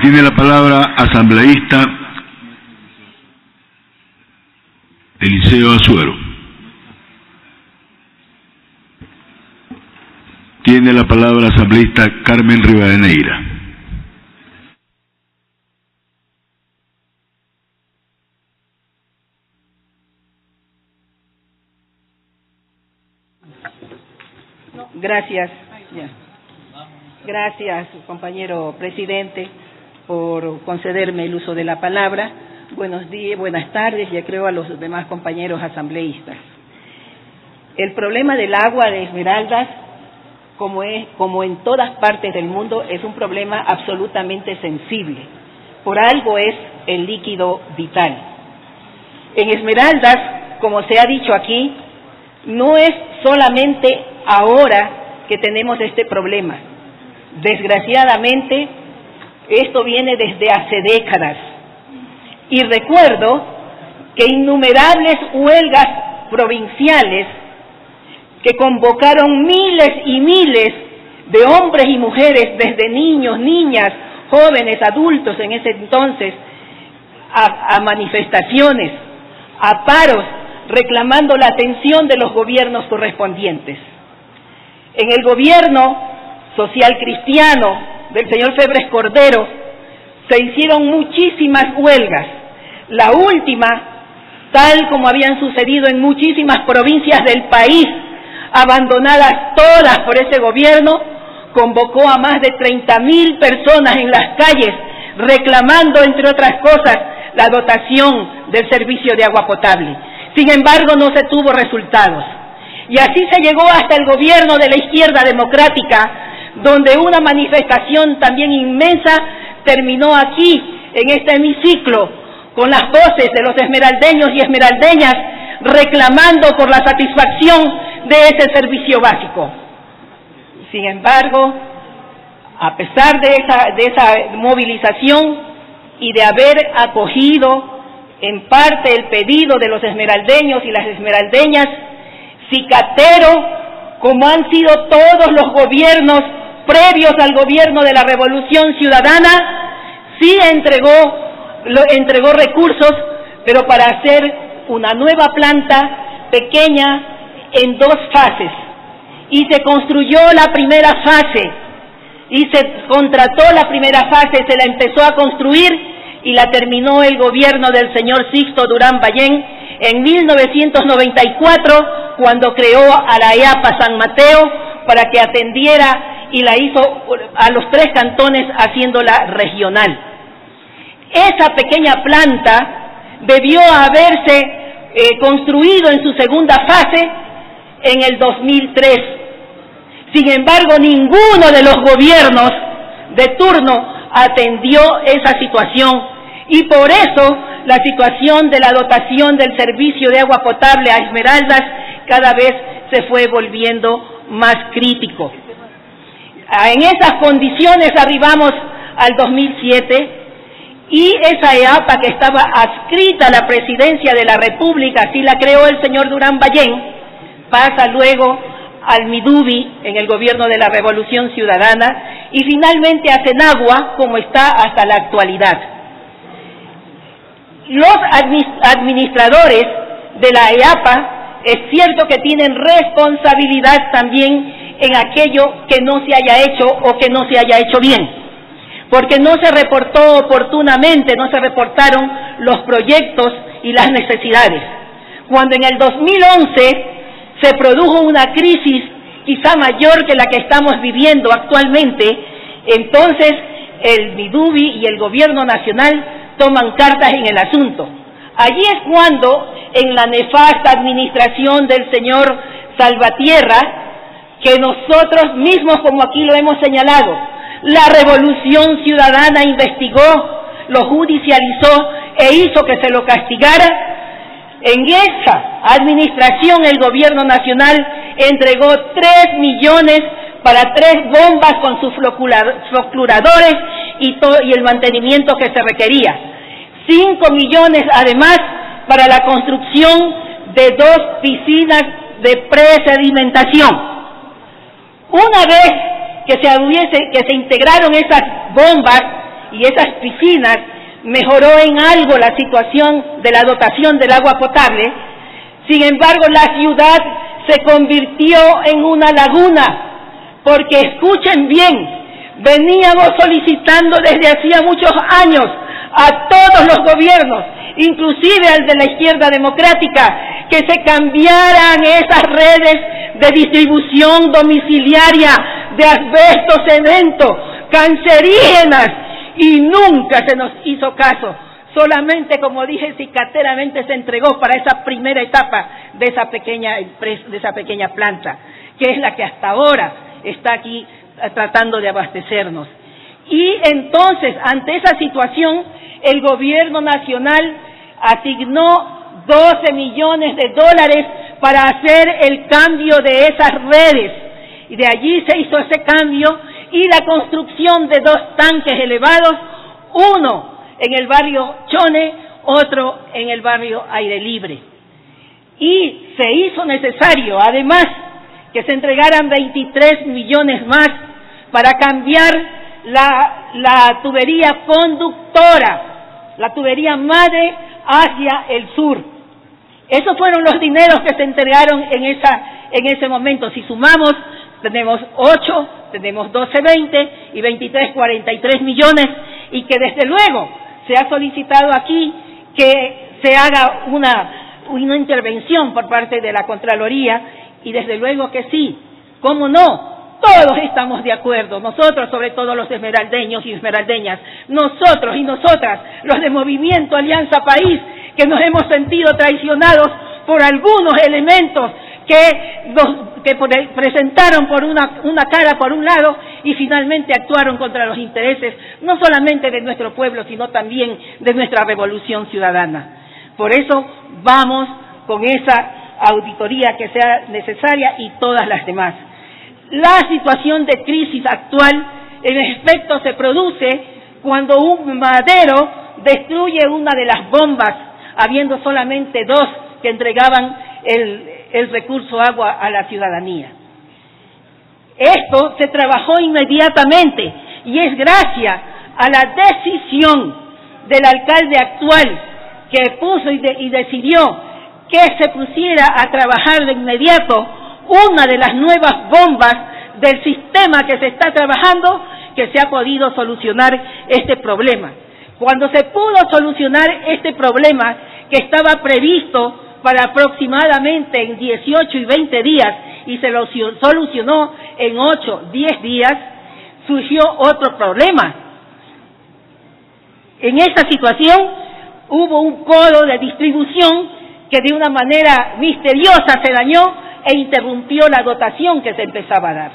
Tiene la palabra asambleísta Eliseo Azuero. Tiene la palabra asambleísta Carmen Rivadeneira. Gracias. Gracias, compañero presidente, por concederme el uso de la palabra. Buenos días, buenas tardes, ya creo a los demás compañeros asambleístas. El problema del agua de Esmeraldas, como en todas partes del mundo, es un problema absolutamente sensible. Por algo es el líquido vital. En Esmeraldas, como se ha dicho aquí, no es solamente ahora que tenemos este problema. Desgraciadamente, esto viene desde hace décadas. Y recuerdo que innumerables huelgas provinciales que convocaron miles y miles de hombres y mujeres, desde niños, niñas, jóvenes, adultos en ese entonces, a manifestaciones, a paros, reclamando la atención de los gobiernos correspondientes. En el gobierno social cristiano del señor Febres Cordero se hicieron muchísimas huelgas. La última, tal como habían sucedido en muchísimas provincias del país, abandonadas todas por ese gobierno, convocó a más de 30.000 personas en las calles, reclamando, entre otras cosas, la dotación del servicio de agua potable. Sin embargo, no se tuvo resultados. Y así se llegó hasta el gobierno de la izquierda democrática, donde una manifestación también inmensa terminó aquí, en este hemiciclo, con las voces de los esmeraldeños y esmeraldeñas reclamando por la satisfacción de ese servicio básico. Sin embargo, a pesar de esa movilización y de haber acogido en parte el pedido de los esmeraldeños y las esmeraldeñas, cicatero, como han sido todos los gobiernos previos al gobierno de la Revolución Ciudadana, sí entregó recursos, pero para hacer una nueva planta pequeña en 2 fases. Y se construyó la primera fase, y se contrató la primera fase, se la empezó a construir, y la terminó el gobierno del señor Sixto Durán Ballén en 1994, cuando creó a la EAPA San Mateo para que atendiera, y la hizo a los 3 cantones, haciéndola regional. Esa pequeña planta debió haberse construido en su segunda fase en el 2003. Sin embargo, ninguno de los gobiernos de turno atendió esa situación, y por eso la situación de la dotación del servicio de agua potable a Esmeraldas cada vez se fue volviendo más crítico. En esas condiciones arribamos al 2007, y esa EAPA, que estaba adscrita a la presidencia de la República, así la creó el señor Durán Ballén, pasa luego al Midubi en el gobierno de la Revolución Ciudadana, y finalmente a Senagua, como está hasta la actualidad. Los administradores de la EAPA es cierto que tienen responsabilidad también en aquello que no se haya hecho o que no se haya hecho bien, porque no se reportó oportunamente, no se reportaron los proyectos y las necesidades. Cuando en el 2011 se produjo una crisis quizá mayor que la que estamos viviendo actualmente, entonces el Midubi y el gobierno nacional toman cartas en el asunto. Allí es cuando, en la nefasta administración del señor Salvatierra, que nosotros mismos, como aquí lo hemos señalado, la Revolución Ciudadana investigó, lo judicializó e hizo que se lo castigara. En esa administración el gobierno nacional entregó 3 millones para 3 bombas con sus flocluradores y el mantenimiento que se requería. 5 millones además para la construcción de 2 piscinas de presedimentación. Una vez que se integraron esas bombas y esas piscinas mejoró en algo la situación de la dotación del agua potable. Sin embargo, la ciudad se convirtió en una laguna, porque escuchen bien, veníamos solicitando desde hacía muchos años a todos los gobiernos, inclusive al de la izquierda democrática, que se cambiaran esas redes de distribución domiciliaria de asbesto, cemento, cancerígenas, y nunca se nos hizo caso. Solamente, como dije, cicateramente se entregó para esa primera etapa de esa pequeña empresa, de esa pequeña planta, que es la que hasta ahora está aquí tratando de abastecernos. Y entonces, ante esa situación, el gobierno nacional asignó 12 millones de dólares para hacer el cambio de esas redes. Y de allí se hizo ese cambio y la construcción de 2 tanques elevados, uno en el barrio Chone, otro en el barrio Aire Libre. Y se hizo necesario, además, que se entregaran 23 millones más para cambiar la tubería conductora, la tubería madre hacia el sur. Esos fueron los dineros que se entregaron en ese momento. Si sumamos, tenemos 8, tenemos 12, 20 y 23, 43 millones, y que desde luego se ha solicitado aquí que se haga una intervención por parte de la Contraloría, y desde luego que sí, ¿cómo no? Todos estamos de acuerdo, nosotros, sobre todo los esmeraldeños y esmeraldeñas, nosotros y nosotras, los de Movimiento Alianza País, que nos hemos sentido traicionados por algunos elementos que presentaron por una cara por un lado y finalmente actuaron contra los intereses no solamente de nuestro pueblo, sino también de nuestra revolución ciudadana. Por eso vamos con esa auditoría que sea necesaria y todas las demás. La situación de crisis actual, en efecto, se produce cuando un madero destruye una de las bombas, habiendo solamente 2 que entregaban el recurso agua a la ciudadanía. Esto se trabajó inmediatamente y es gracias a la decisión del alcalde actual que puso y decidió que se pusiera a trabajar de inmediato una de las nuevas bombas del sistema que se está trabajando, que se ha podido solucionar este problema. Cuando se pudo solucionar este problema, que estaba previsto para aproximadamente en 18 y 20 días, y se lo solucionó en 8, 10 días, surgió otro problema. En esta situación hubo un codo de distribución que de una manera misteriosa se dañó e interrumpió la dotación que se empezaba a dar.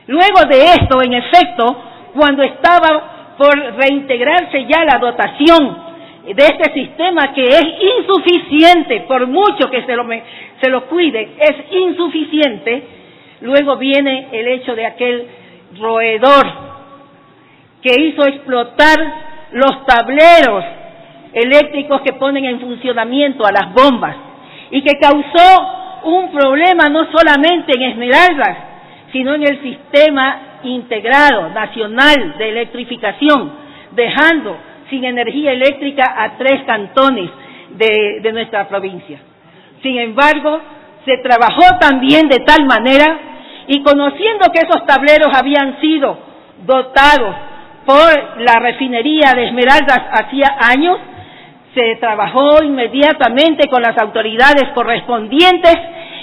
Luego de esto, en efecto, cuando estaba por reintegrarse ya la dotación de este sistema, que es insuficiente, por mucho que se lo cuide, es insuficiente, luego viene el hecho de aquel roedor que hizo explotar los tableros eléctricos que ponen en funcionamiento a las bombas y que causó un problema no solamente en Esmeraldas, sino en el sistema integrado nacional de electrificación, dejando sin energía eléctrica a 3 cantones de nuestra provincia. Sin embargo, se trabajó también de tal manera, y conociendo que esos tableros habían sido dotados por la refinería de Esmeraldas hacía años, se trabajó inmediatamente con las autoridades correspondientes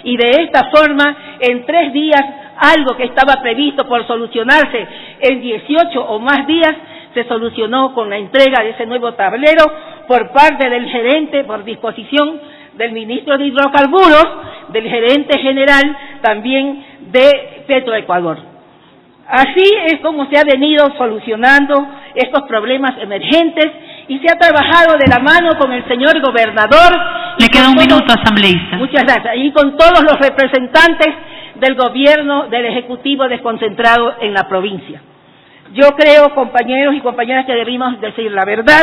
y de esta forma, en 3 días, algo que estaba previsto por solucionarse en 18 o más días, se solucionó con la entrega de ese nuevo tablero por parte del gerente, por disposición del ministro de Hidrocarburos, del gerente general también de Petroecuador. Así es como se ha venido solucionando estos problemas emergentes y se ha trabajado de la mano con el señor gobernador. Le queda un minuto, asambleísta. Muchas gracias. Y con todos los representantes del gobierno, del Ejecutivo desconcentrado en la provincia. Yo creo, compañeros y compañeras, que debimos decir la verdad.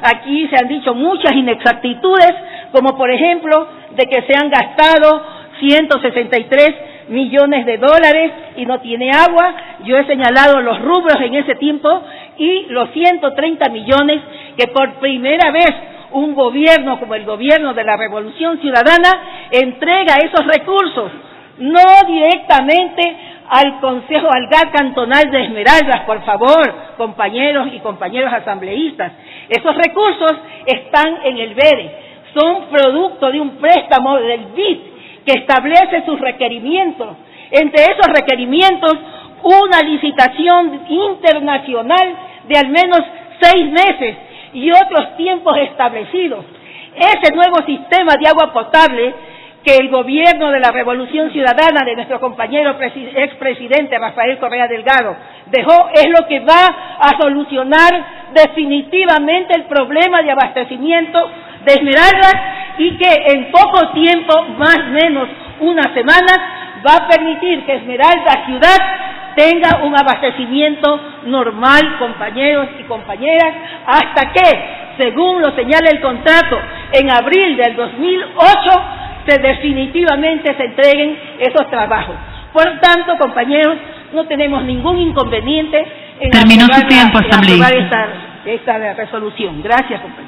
Aquí se han dicho muchas inexactitudes, como por ejemplo, de que se han gastado 163 millones de dólares y no tiene agua. Yo he señalado los rubros en ese tiempo y los 130 millones que por primera vez un gobierno como el gobierno de la Revolución Ciudadana entrega esos recursos, no directamente al Consejo, al GAC cantonal de Esmeraldas, por favor, compañeros y compañeros asambleístas. Esos recursos están en el BEDE, son producto de un préstamo del BID que establece sus requerimientos. Entre esos requerimientos, una licitación internacional de al menos 6 meses y otros tiempos establecidos. Ese nuevo sistema de agua potable que el gobierno de la Revolución Ciudadana de nuestro compañero expresidente Rafael Correa Delgado dejó es lo que va a solucionar definitivamente el problema de abastecimiento de Esmeraldas y que en poco tiempo, más o menos una semana, va a permitir que Esmeraldas Ciudad tenga un abastecimiento normal, compañeros y compañeras, hasta que, según lo señala el contrato, en abril del 2008, definitivamente se entreguen esos trabajos. Por tanto, compañeros, no tenemos ningún inconveniente en aprobar esta resolución. Gracias, compañeros.